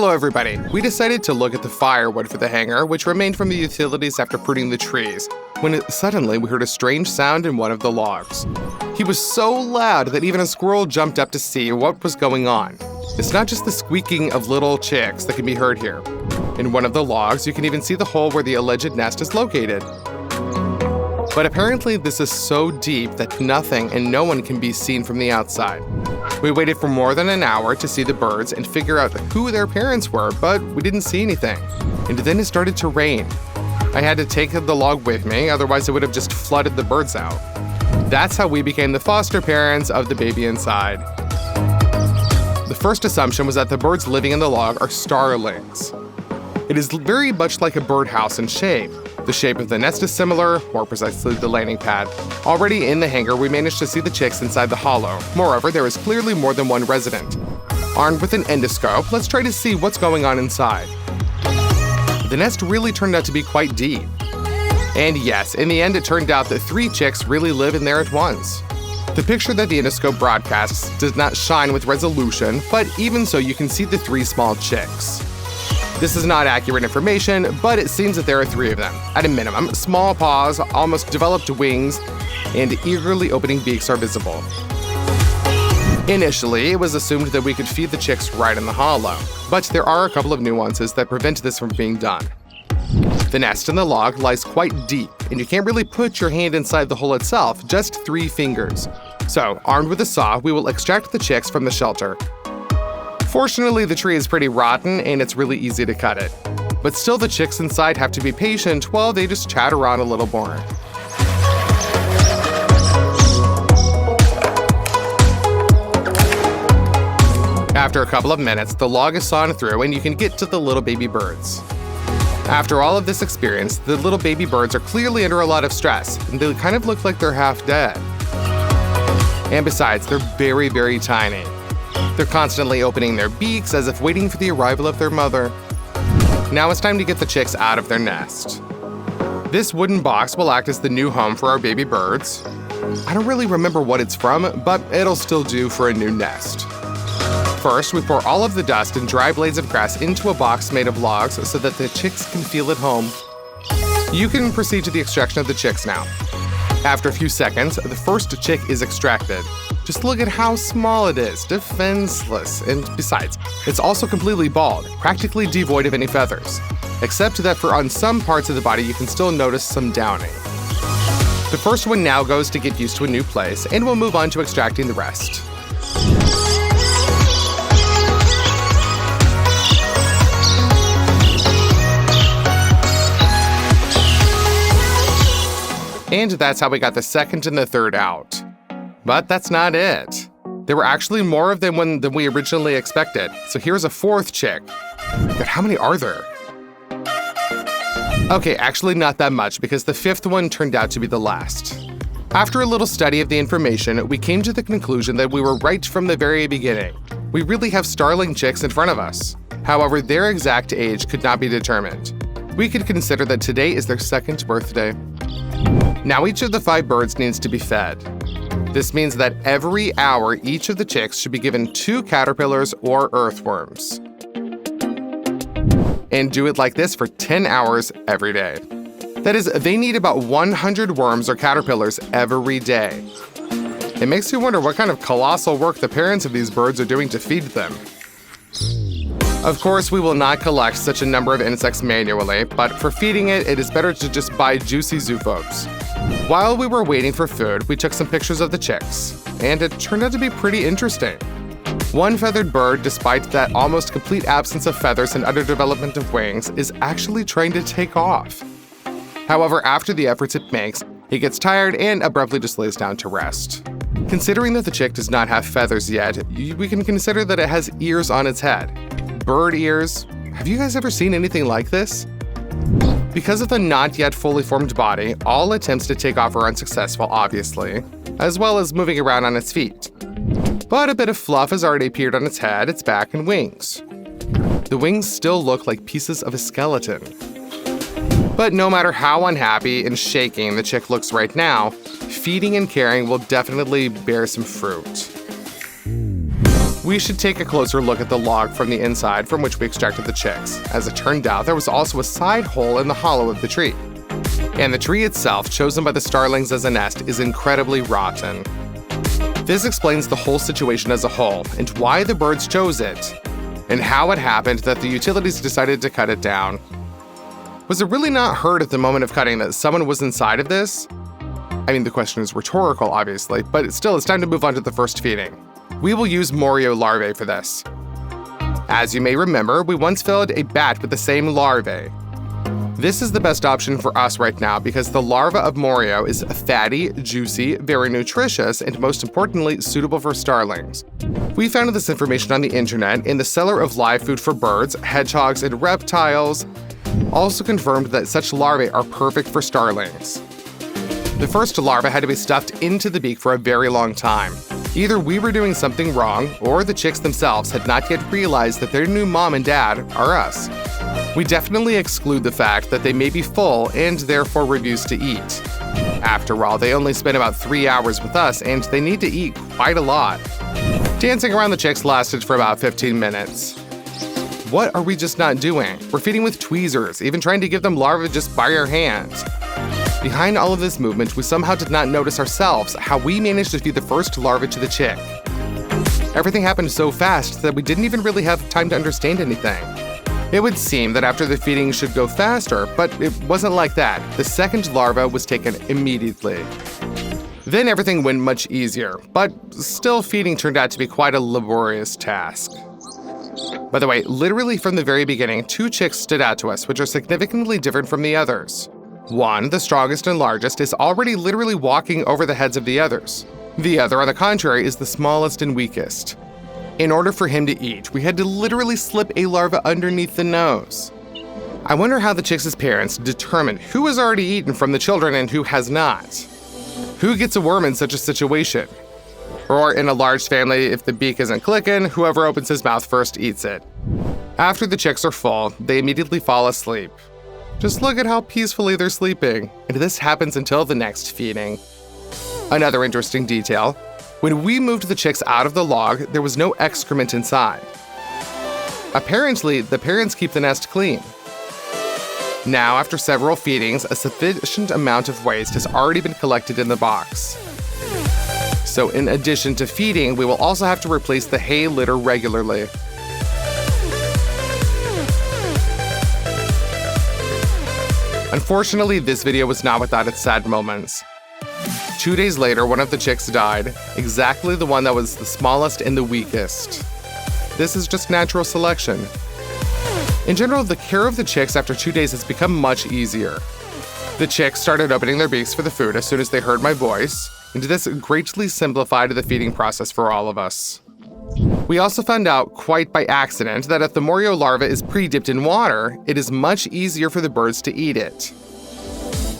Hello everybody! We decided to look at the firewood for the hangar, which remained from the utilities after pruning the trees, when suddenly we heard a strange sound in one of the logs. He was so loud that even a squirrel jumped up to see what was going on. It's not just the squeaking of little chicks that can be heard here. In one of the logs, you can even see the hole where the alleged nest is located. But apparently this is so deep that nothing and no one can be seen from the outside. We waited for more than an hour to see the birds and figure out who their parents were, but we didn't see anything. And then it started to rain. I had to take the log with me, otherwise it would have just flooded the birds out. That's how we became the foster parents of the baby inside. The first assumption was that the birds living in the log are starlings. It is very much like a birdhouse in shape. The shape of the nest is similar, more precisely the landing pad. Already in the hangar, we managed to see the chicks inside the hollow. Moreover, there is clearly more than one resident. Armed with an endoscope, let's try to see what's going on inside. The nest really turned out to be quite deep. And yes, in the end, it turned out that 3 chicks really live in there at once. The picture that the endoscope broadcasts does not shine with resolution, but even so, you can see the 3 small chicks. This is not accurate information, but it seems that there are 3 of them. At a minimum, small paws, almost developed wings, and eagerly opening beaks are visible. Initially, it was assumed that we could feed the chicks right in the hollow, but there are a couple of nuances that prevent this from being done. The nest in the log lies quite deep, and you can't really put your hand inside the hole itself, just 3 fingers. So, armed with a saw, we will extract the chicks from the shelter. Fortunately, the tree is pretty rotten and it's really easy to cut it. But still, the chicks inside have to be patient while they just chat around a little more. After a couple of minutes, the log is sawn through and you can get to the little baby birds. After all of this experience, the little baby birds are clearly under a lot of stress, and they kind of look like they're half dead. And besides, they're very, very tiny. They're constantly opening their beaks as if waiting for the arrival of their mother. Now it's time to get the chicks out of their nest. This wooden box will act as the new home for our baby birds. I don't really remember what it's from, but it'll still do for a new nest. First, we pour all of the dust and dry blades of grass into a box made of logs so that the chicks can feel at home. You can proceed to the extraction of the chicks now. After a few seconds, the first chick is extracted. Just look at how small it is, defenseless, and besides, it's also completely bald, practically devoid of any feathers. Except that on some parts of the body you can still notice some downing. The first one now goes to get used to a new place, and we'll move on to extracting the rest. And that's how we got the second and the third out. But that's not it. There were actually more of them than we originally expected. So here's a 4th chick. But how many are there? Okay, actually not that much, because the 5th one turned out to be the last. After a little study of the information, we came to the conclusion that we were right from the very beginning. We really have starling chicks in front of us. However, their exact age could not be determined. We could consider that today is their 2nd birthday. Now each of the 5 birds needs to be fed. This means that every hour, each of the chicks should be given 2 caterpillars or earthworms. And do it like this for 10 hours every day. That is, they need about 100 worms or caterpillars every day. It makes you wonder what kind of colossal work the parents of these birds are doing to feed them. Of course, we will not collect such a number of insects manually, but for feeding it, it is better to just buy juicy zoophobes. While we were waiting for food, we took some pictures of the chicks, and it turned out to be pretty interesting. One feathered bird, despite that almost complete absence of feathers and underdevelopment of wings, is actually trying to take off. However, after the efforts it makes, it gets tired and abruptly just lays down to rest. Considering that the chick does not have feathers yet, we can consider that it has ears on its head. Bird ears. Have you guys ever seen anything like this? Because of the not yet fully formed body, all attempts to take off are unsuccessful, obviously, as well as moving around on its feet. But a bit of fluff has already appeared on its head, its back, and wings. The wings still look like pieces of a skeleton. But no matter how unhappy and shaking the chick looks right now, feeding and caring will definitely bear some fruit. We should take a closer look at the log from the inside from which we extracted the chicks. As it turned out, there was also a side hole in the hollow of the tree. And the tree itself, chosen by the starlings as a nest, is incredibly rotten. This explains the whole situation as a whole, and why the birds chose it, and how it happened that the utilities decided to cut it down. Was it really not heard at the moment of cutting that someone was inside of this? I mean, the question is rhetorical, obviously, but still, it's time to move on to the first feeding. We will use Morio larvae for this. As you may remember, we once fed a bat with the same larvae. This is the best option for us right now because the larva of Morio is fatty, juicy, very nutritious, and most importantly, suitable for starlings. We found this information on the internet, and the seller of live food for birds, hedgehogs, and reptiles also confirmed that such larvae are perfect for starlings. The first larva had to be stuffed into the beak for a very long time. Either we were doing something wrong, or the chicks themselves had not yet realized that their new mom and dad are us. We definitely exclude the fact that they may be full and therefore refuse to eat. After all, they only spent about 3 hours with us and they need to eat quite a lot. Dancing around the chicks lasted for about 15 minutes. What are we just not doing? We're feeding with tweezers, even trying to give them larvae just by our hands. Behind all of this movement, we somehow did not notice ourselves how we managed to feed the first larva to the chick. Everything happened so fast that we didn't even really have time to understand anything. It would seem that after the feeding should go faster, but it wasn't like that. The second larva was taken immediately. Then everything went much easier, but still feeding turned out to be quite a laborious task. By the way, literally from the very beginning, 2 chicks stood out to us, which are significantly different from the others. One, the strongest and largest, is already literally walking over the heads of the others. The other, on the contrary, is the smallest and weakest. In order for him to eat, we had to literally slip a larva underneath the nose. I wonder how the chicks' parents determine who has already eaten from the children and who has not. Who gets a worm in such a situation? Or in a large family, if the beak isn't clicking, whoever opens his mouth first eats it. After the chicks are full, they immediately fall asleep. Just look at how peacefully they're sleeping, and this happens until the next feeding. Another interesting detail, when we moved the chicks out of the log, there was no excrement inside. Apparently, the parents keep the nest clean. Now, after several feedings, a sufficient amount of waste has already been collected in the box. So in addition to feeding, we will also have to replace the hay litter regularly. Unfortunately, this video was not without its sad moments. 2 days later, one of the chicks died, exactly the one that was the smallest and the weakest. This is just natural selection. In general, the care of the chicks after 2 days has become much easier. The chicks started opening their beaks for the food as soon as they heard my voice, and this greatly simplified the feeding process for all of us. We also found out, quite by accident, that if the Morio larva is pre-dipped in water, it is much easier for the birds to eat it.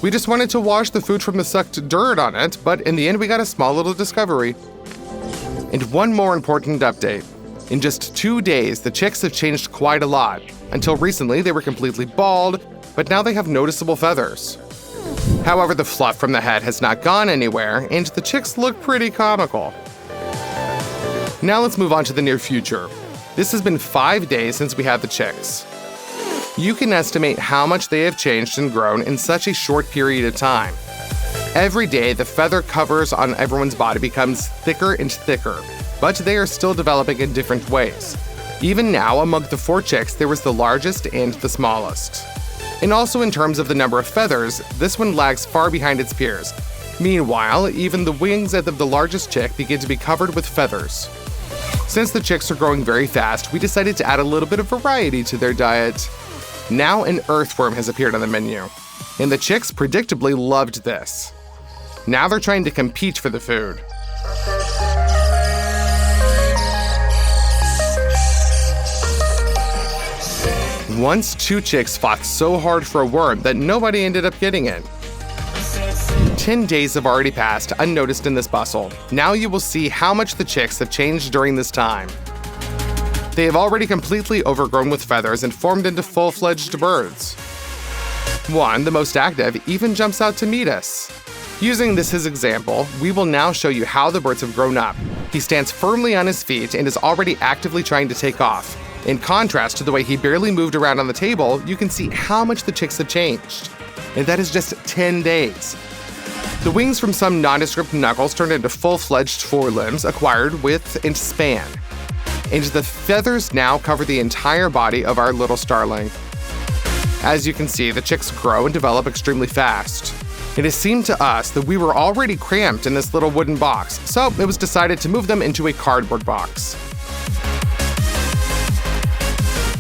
We just wanted to wash the food from the sucked dirt on it, but in the end we got a small little discovery. And one more important update. In just 2 days, the chicks have changed quite a lot. Until recently, they were completely bald, but now they have noticeable feathers. However, the fluff from the head has not gone anywhere, and the chicks look pretty comical. Now let's move on to the near future. This has been 5 days since we had the chicks. You can estimate how much they have changed and grown in such a short period of time. Every day, the feather covers on everyone's body becomes thicker and thicker, but they are still developing in different ways. Even now, among the 4 chicks, there was the largest and the smallest. And also in terms of the number of feathers, this one lags far behind its peers. Meanwhile, even the wings of the largest chick begin to be covered with feathers. Since the chicks are growing very fast, we decided to add a little bit of variety to their diet. Now an earthworm has appeared on the menu, and the chicks predictably loved this. Now they're trying to compete for the food. Once 2 chicks fought so hard for a worm that nobody ended up getting it. 10 days have already passed unnoticed in this bustle. Now you will see how much the chicks have changed during this time. They have already completely overgrown with feathers and formed into full-fledged birds. One, the most active, even jumps out to meet us. Using this as example, we will now show you how the birds have grown up, He stands firmly on his feet and is already actively trying to take off. In contrast to the way he barely moved around on the table, you can see how much the chicks have changed. And that is just 10 days. The wings from some nondescript knuckles turned into full-fledged forelimbs acquired width and span. And the feathers now cover the entire body of our little starling. As you can see, the chicks grow and develop extremely fast. It has seemed to us that we were already cramped in this little wooden box, so it was decided to move them into a cardboard box.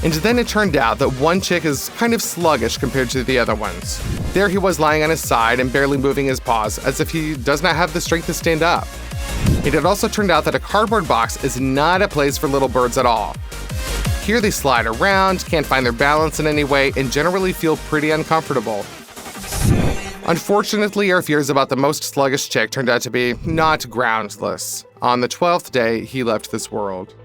And then it turned out that one chick is kind of sluggish compared to the other ones. There he was lying on his side and barely moving his paws, as if he does not have the strength to stand up. It had also turned out that a cardboard box is not a place for little birds at all. Here they slide around, can't find their balance in any way, and generally feel pretty uncomfortable. Unfortunately, our fears about the most sluggish chick turned out to be not groundless. On the 12th day, he left this world.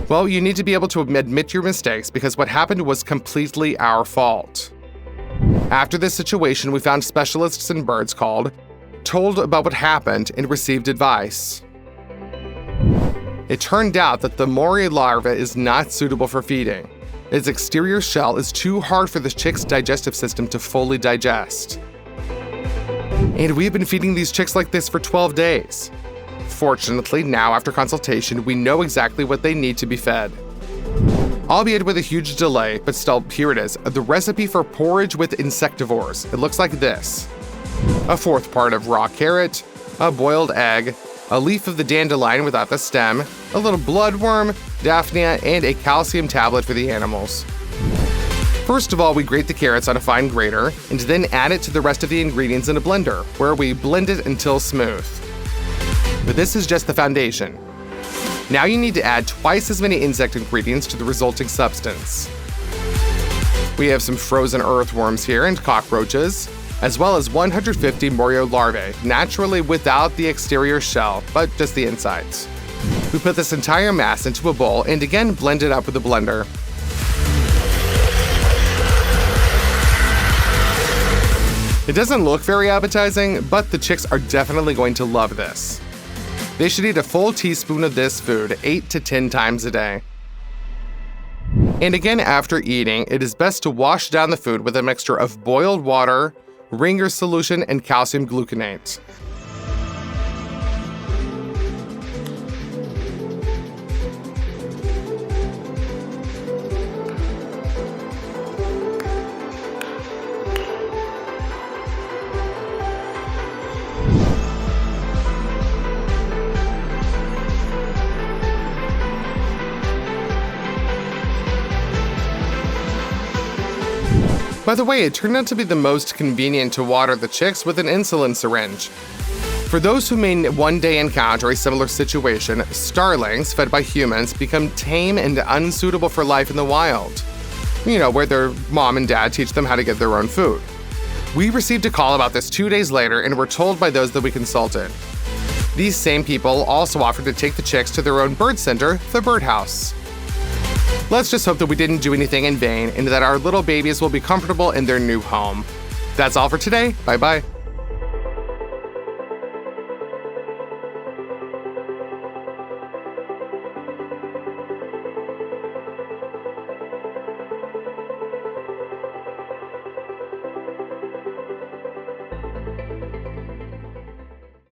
Well, you need to be able to admit your mistakes because what happened was completely our fault. After this situation, we found specialists in birds called, told about what happened, and received advice. It turned out that the moray larva is not suitable for feeding. Its exterior shell is too hard for the chick's digestive system to fully digest. And we've been feeding these chicks like this for 12 days. Fortunately, now after consultation, we know exactly what they need to be fed. Albeit with a huge delay, but still, here it is, the recipe for porridge with insectivores. It looks like this. A fourth part of raw carrot, a boiled egg, a leaf of the dandelion without the stem, a little bloodworm, daphnia, and a calcium tablet for the animals. First of all, we grate the carrots on a fine grater, and then add it to the rest of the ingredients in a blender, where we blend it until smooth. But this is just the foundation. Now you need to add twice as many insect ingredients to the resulting substance. We have some frozen earthworms here and cockroaches, as well as 150 moray larvae, naturally without the exterior shell, but just the insides. We put this entire mass into a bowl and again blend it up with a blender. It doesn't look very appetizing, but the chicks are definitely going to love this. They should eat a full teaspoon of this food 8 to 10 times a day. And again, after eating, it is best to wash down the food with a mixture of boiled water, Ringer solution, and calcium gluconate. By the way, it turned out to be the most convenient to water the chicks with an insulin syringe. For those who may one day encounter a similar situation, starlings fed by humans become tame and unsuitable for life in the wild. Where their mom and dad teach them how to get their own food. We received a call about this 2 days later and were told by those that we consulted. These same people also offered to take the chicks to their own bird center, the birdhouse. Let's just hope that we didn't do anything in vain and that our little babies will be comfortable in their new home. That's all for today. Bye-bye.